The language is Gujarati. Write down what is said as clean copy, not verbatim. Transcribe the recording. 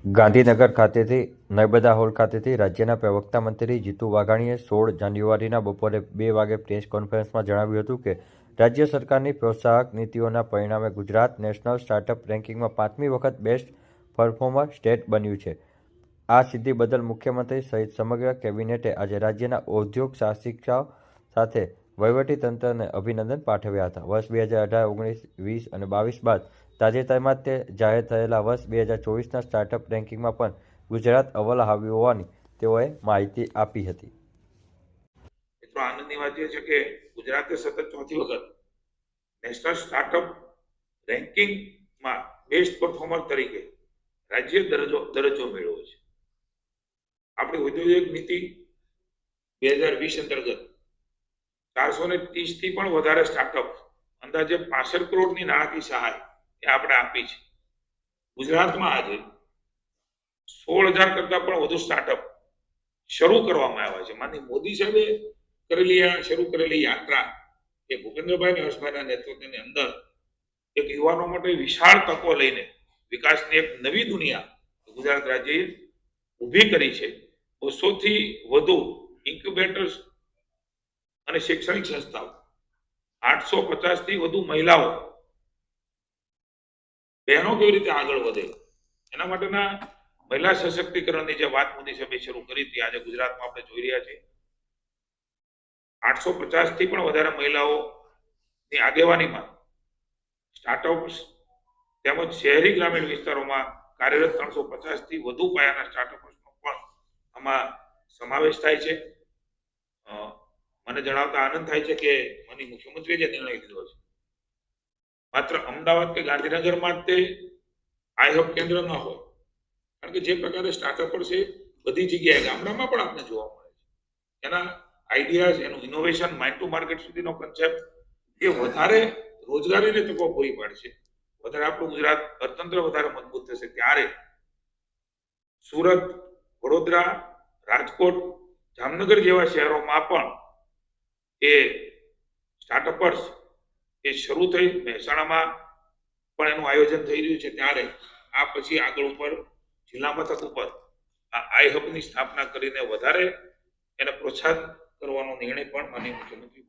ગાંધીનગર ખાતેથી નર્મદા હોલ ખાતેથી રાજ્યના પ્રવક્તા મંત્રી જીતુ વાઘાણીએ 16 જાન્યુઆરીના બપોરે 2 વાગે પ્રેસ કોન્ફરન્સમાં જણાવ્યું હતું કે રાજ્ય સરકારની પ્રોત્સાહક નીતિઓના પરિણામે ગુજરાત નેશનલ સ્ટાર્ટઅપ રેન્કિંગમાં 5મી વખત બેસ્ટ પરફોર્મર સ્ટેટ બન્યું છે। આ સિદ્ધિ બદલ મુખ્યમંત્રી સહિત સમગ્ર કેબિનેટે આજે રાજ્યના ઉદ્યોગ સાહસિકો સાથે વહીવટીતંત્રને અભિનંદન પાઠવ્યા હતા। વર્ષ 2018, 19, 20 અને 22 બાદ તાજેતરમાં જ તે જાહેર થયેલા વર્ષ 2024ના સ્ટાર્ટઅપ રેન્કિંગમાં પણ ગુજરાત અવ્વલ આવ્યું હોવાની તેઓએ માહિતી આપી હતી। મિત્રો આનંદની વાત એ છે કે ગુજરાતે સતત ચોથી વખત નેશનલ સ્ટાર્ટઅપ રેન્કિંગમાં બેસ્ટ પરફોર્મર તરીકે રાજ્ય દરજ્જો મેળવ્યો છે। આપણી ઔદ્યોગિક નીતિ 2020 અંતર્ગત 430 થી પણ વધારે સ્ટાર્ટઅપ અંદાજે 65 કરોડની નાણાકીય સહાય એ આપણે આપી છે। ગુજરાતમાં આજે 16,000 કરતા પણ વધુ સ્ટાર્ટઅપ શરૂ કરવામાં આવ્યા છે। માનનીય મોદી સાહેબે શરૂ કરેલી યાત્રા એ ભૂપેન્દ્રભાઈ અને હર્ષભાઈના નેતૃત્વની અંદર એક યુવાનો માટે વિશાળ તકો લઈને વિકાસની એક નવી દુનિયા ગુજરાત રાજ્યએ ઊભી કરી છે। 200 થી વધુ ઇન્ક્યુબેટર્સ અને શૈક્ષણિક સંસ્થાઓ, 850 થી વધુ મહિલાઓ, બહેનો કેવી રીતે આગળ વધે એના માટેના મહિલા સશક્તિકરણની જે વાત મોદી સાહેબે શરૂ કરી હતી, આજે ગુજરાતમાં આપણે જોઈ રહ્યા છીએ 850 થી પણ વધારે મહિલાઓની આગેવાનીમાં સ્ટાર્ટઅપ્સ તેમજ શહેરી ગ્રામીણ વિસ્તારોમાં કાર્યરત 350 થી વધુ પાયાના સ્ટાર્ટઅપ્સનો પણ આમાં સમાવેશ થાય છે। મને જણાવતા આનંદ થાય છે કે માનનીય મુખ્યમંત્રીએ જે નિર્ણય લીધો છે માત્ર અમદાવાદ કે ગાંધીનગરમાં જ તે આઈ હબ કેન્દ્ર ન હોય, કારણ કે જે પ્રકારે સ્ટાર્ટઅપ છે બધી જગ્યાએ ગામડામાં પણ આપણે જોવા મળે છે। એના આઈડિયાઝ, એનું ઇનોવેશન, માઇન્ડ ટુ માર્કેટ સુધીનો કન્સેપ્ટ એ વધારે રોજગારીને તકો પૂરી પાડશે, વધારે આપણું ગુજરાત અર્થતંત્ર વધારે મજબૂત થશે। ત્યારે સુરત, વડોદરા, રાજકોટ, જામનગર જેવા શહેરોમાં પણ એ સ્ટાર્ટઅપર્સ એ શરૂ થઈ, મહેસાણામાં પણ એનું આયોજન થઈ રહ્યું છે। ત્યારે આ પછી આગળ ઉપર જિલ્લા મથક ઉપર આ આઈ હબની સ્થાપના કરીને વધારે એને પ્રોત્સાહન કરવાનો નિર્ણય પણ માનનીય મુખ્યમંત્રી